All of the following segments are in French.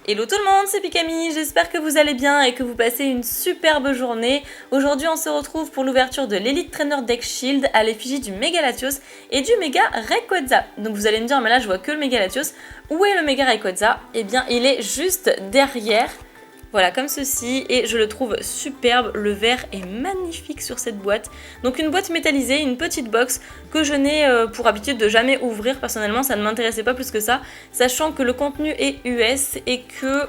Hello tout le monde, c'est Pikami, j'espère que vous allez bien et que vous passez une superbe journée. Aujourd'hui on se retrouve pour l'ouverture de l'Elite Trainer Deck Shield à l'effigie du Mega Latios et du Mega Rayquaza. Donc vous allez me dire, mais là je vois que le Mega Latios. Où est le Mega Rayquaza? Eh bien il est juste derrière, voilà comme ceci, et je le trouve superbe. Le vert est magnifique sur cette boîte. Donc une boîte métallisée, une petite box que je n'ai pour habitude de jamais ouvrir. Personnellement ça ne m'intéressait pas plus que ça, sachant que le contenu est US et que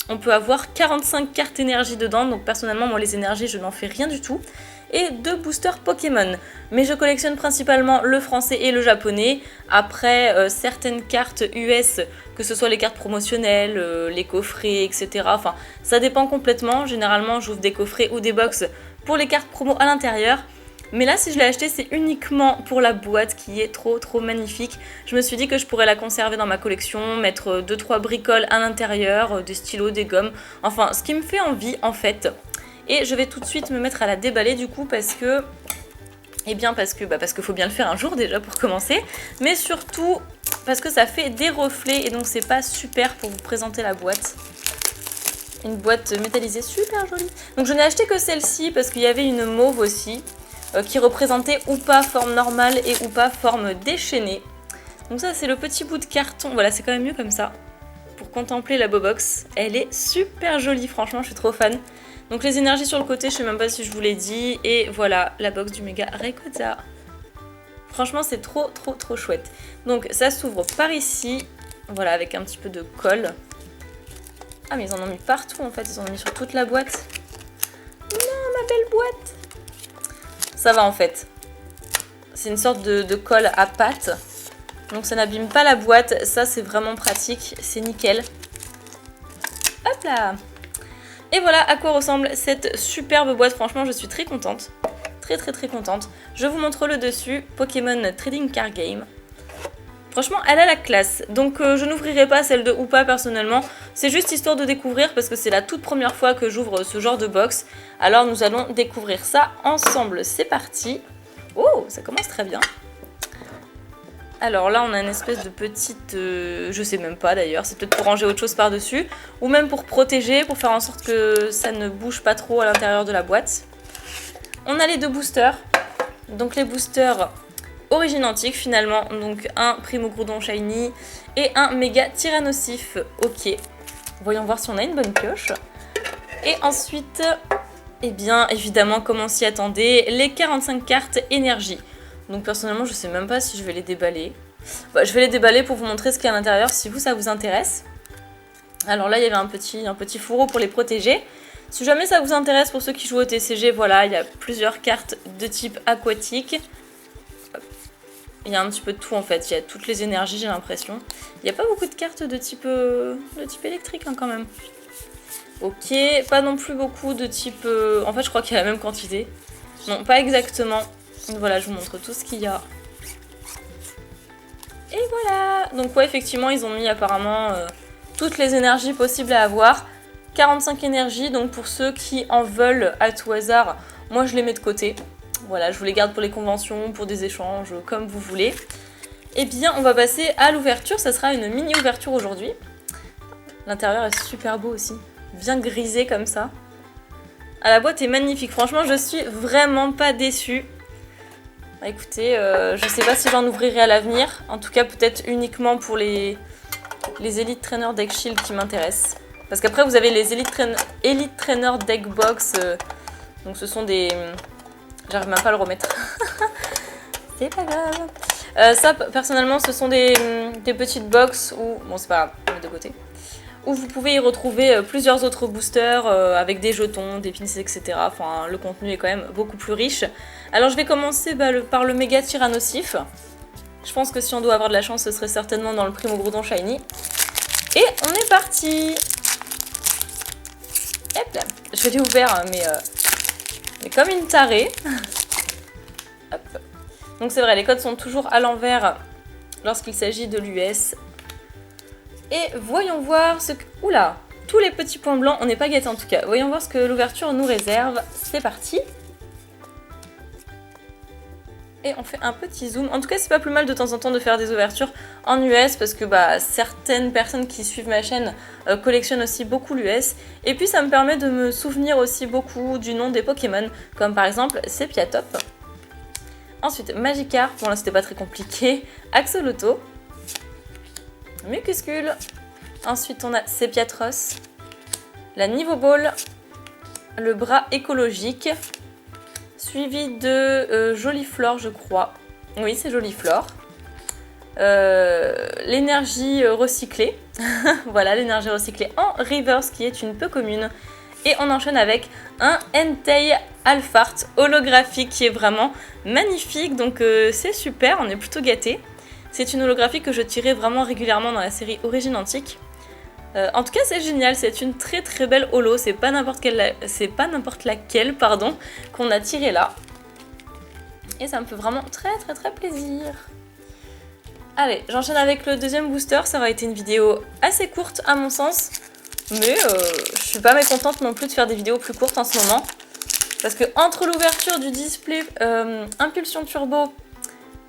on peut avoir 45 cartes énergie dedans. Donc personnellement moi les énergies je n'en fais rien du tout. Et 2 boosters Pokémon. Mais je collectionne principalement le français et le japonais. Après, certaines cartes US, que ce soit les cartes promotionnelles, les coffrets, etc. Enfin, ça dépend complètement. Généralement, j'ouvre des coffrets ou des box pour les cartes promo à l'intérieur. Mais là, si je l'ai acheté, c'est uniquement pour la boîte qui est trop magnifique. Je me suis dit que je pourrais la conserver dans ma collection, mettre 2-3 bricoles à l'intérieur, des stylos, des gommes. Enfin, ce qui me fait envie en fait. Et je vais tout de suite me mettre à la déballer du coup parce que... parce qu'il faut bien le faire un jour déjà pour commencer. Mais surtout parce que ça fait des reflets et donc c'est pas super pour vous présenter la boîte. Une boîte métallisée super jolie. Donc je n'ai acheté que celle-ci parce qu'il y avait une mauve aussi qui représentait ou pas forme normale et ou pas forme déchaînée. Donc ça c'est le petit bout de carton. Voilà, c'est quand même mieux comme ça. Pour contempler la Bobox. Elle est super jolie, franchement je suis trop fan. Donc les énergies sur le côté, je sais même pas si je vous l'ai dit. Et voilà, la box du Mega Rayquaza. Franchement, c'est trop chouette. Donc ça s'ouvre par ici. Voilà, avec un petit peu de colle. Ah, mais ils en ont mis partout en fait. Ils en ont mis sur toute la boîte. Non, ma belle boîte. Ça va en fait. C'est une sorte de colle à pâte. Donc ça n'abîme pas la boîte. Ça, c'est vraiment pratique. C'est nickel. Hop là! Et voilà à quoi ressemble cette superbe boîte, franchement je suis très contente. Très contente. Je vous montre le dessus, Pokémon Trading Card Game. Franchement elle a la classe, donc je n'ouvrirai pas celle de Hoopa personnellement. C'est juste histoire de découvrir parce que c'est la toute première fois que j'ouvre ce genre de box. Alors nous allons découvrir ça ensemble, c'est parti. Oh, ça commence très bien. Alors là, on a une espèce de petite... je sais même pas d'ailleurs, c'est peut-être pour ranger autre chose par-dessus. Ou même pour protéger, pour faire en sorte que ça ne bouge pas trop à l'intérieur de la boîte. On a les 2 boosters. Donc les boosters origine antique finalement. Donc un Primogroudon Shiny et un Méga Tyrannosif. Ok. Voyons voir si on a une bonne pioche. Et ensuite, eh bien évidemment, comme on s'y attendait, les 45 cartes énergie. Donc personnellement je sais même pas si je vais les déballer. Bah, je vais les déballer pour vous montrer ce qu'il y a à l'intérieur si vous ça vous intéresse. Alors là il y avait un petit fourreau pour les protéger. Si jamais ça vous intéresse pour ceux qui jouent au TCG, voilà, il y a plusieurs cartes de type aquatique. Il y a un petit peu de tout en fait, il y a toutes les énergies j'ai l'impression. Il n'y a pas beaucoup de cartes de type électrique hein, quand même. Ok, pas non plus beaucoup de type... En fait je crois qu'il y a la même quantité. Non, pas exactement. Voilà, je vous montre tout ce qu'il y a. Et voilà. Donc ouais, effectivement, ils ont mis apparemment toutes les énergies possibles à avoir. 45 énergies, donc pour ceux qui en veulent à tout hasard, moi je les mets de côté. Voilà, je vous les garde pour les conventions, pour des échanges, comme vous voulez. Et bien, on va passer à l'ouverture. Ça sera une mini ouverture aujourd'hui. L'intérieur est super beau aussi. Bien grisé comme ça. Ah, la boîte est magnifique. Franchement, je suis vraiment pas déçue. Bah écoutez, je sais pas si j'en ouvrirai à l'avenir. En tout cas, peut-être uniquement pour les Elite Trainer Deck Shield qui m'intéressent. Parce qu'après, vous avez les Elite Trainer Deck Box. Donc ce sont des... J'arrive même pas à le remettre. C'est pas grave. Ça, personnellement, ce sont des petites box où... Bon, c'est pas grave, on met de côté. Où vous pouvez y retrouver plusieurs autres boosters avec des jetons, des pins, etc. Enfin, le contenu est quand même beaucoup plus riche. Alors, je vais commencer par le Méga Tyrannosif. Je pense que si on doit avoir de la chance, ce serait certainement dans le Primogroudon Shiny. Et on est parti. Hop là. Je l'ai ouvert, mais comme une tarée. Hop. Donc c'est vrai, les codes sont toujours à l'envers lorsqu'il s'agit de l'US. Et voyons voir ce que... Oula, tous les petits points blancs, on n'est pas gâtés en tout cas. Voyons voir ce que l'ouverture nous réserve. C'est parti. Et on fait un petit zoom. En tout cas, c'est pas plus mal de temps en temps de faire des ouvertures en US parce que certaines personnes qui suivent ma chaîne collectionnent aussi beaucoup l'US. Et puis ça me permet de me souvenir aussi beaucoup du nom des Pokémon, comme par exemple Sepiatop. Ensuite, Magikarp, bon là c'était pas très compliqué. Axolotl. Mucuscule. Ensuite, on a Sepiatros. La Nivoball. Le bras écologique. Suivi de Joliflore, je crois. Oui, c'est Joliflore. L'énergie recyclée. Voilà, l'énergie recyclée en reverse qui est une peu commune. Et on enchaîne avec un Entei Alphart holographique qui est vraiment magnifique. Donc c'est super, on est plutôt gâtés. C'est une holographie que je tirais vraiment régulièrement dans la série Origine Antique. En tout cas, c'est génial, c'est une très très belle holo, c'est pas n'importe laquelle qu'on a tiré là. Et ça me fait vraiment très très très plaisir. Allez, j'enchaîne avec le deuxième booster, ça va être une vidéo assez courte à mon sens. Mais je suis pas mécontente non plus de faire des vidéos plus courtes en ce moment. Parce que entre l'ouverture du display Impulsion Turbo,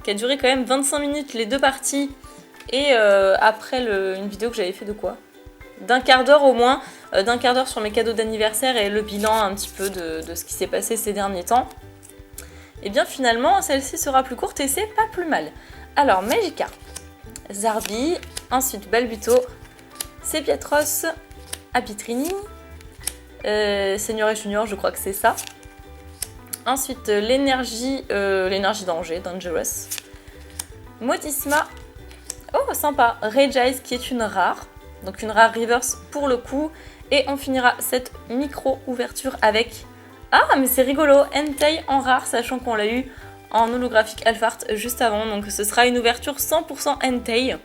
qui a duré quand même 25 minutes les deux parties, et après une vidéo que j'avais fait de quoi ? D'un quart d'heure au moins, d'un quart d'heure sur mes cadeaux d'anniversaire et le bilan un petit peu de ce qui s'est passé ces derniers temps. Et bien finalement, celle-ci sera plus courte et c'est pas plus mal. Alors, Magikarp, Zarbi, ensuite Balbuto, Sepiatros, Apitrini, Seigneur et Junior, je crois que c'est ça. Ensuite, l'énergie danger, Dangerous. Modisma, oh sympa, Regice qui est une rare. Donc une rare reverse pour le coup. Et on finira cette micro-ouverture avec... Ah, mais c'est rigolo, Entei en rare, sachant qu'on l'a eu en holographique Alphart juste avant. Donc ce sera une ouverture 100% Entei.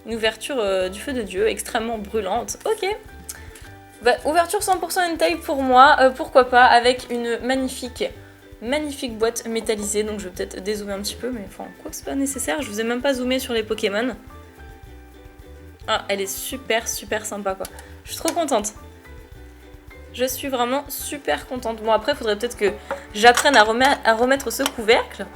Une ouverture du feu de Dieu, extrêmement brûlante. Ok. Ouverture 100% Entei pour moi, pourquoi pas, avec une magnifique boîte métallisée. Donc je vais peut-être dézoomer un petit peu, mais enfin, quoi que c'est pas nécessaire. Je vous ai même pas zoomé sur les Pokémon. Ah, elle est super super sympa quoi. Je suis trop contente. Je suis vraiment super contente. Bon après, il faudrait peut-être que j'apprenne à remettre ce couvercle.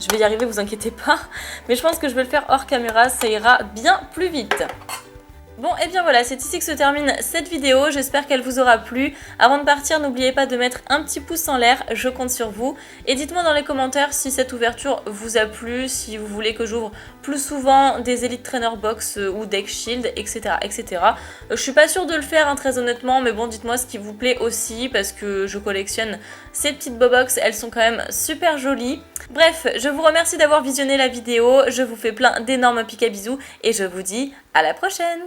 Je vais y arriver, vous inquiétez pas. Mais je pense que je vais le faire hors caméra, ça ira bien plus vite. Bon, et bien voilà, c'est ici que se termine cette vidéo, j'espère qu'elle vous aura plu. Avant de partir, n'oubliez pas de mettre un petit pouce en l'air, je compte sur vous. Et dites-moi dans les commentaires si cette ouverture vous a plu, si vous voulez que j'ouvre plus souvent des Elite Trainer Box ou Deck Shield, etc. etc. Je suis pas sûre de le faire, hein, très honnêtement, mais bon, dites-moi ce qui vous plaît aussi, parce que je collectionne ces petites Bobox, elles sont quand même super jolies. Bref, je vous remercie d'avoir visionné la vidéo, je vous fais plein d'énormes pics à bisous, et je vous dis à la prochaine!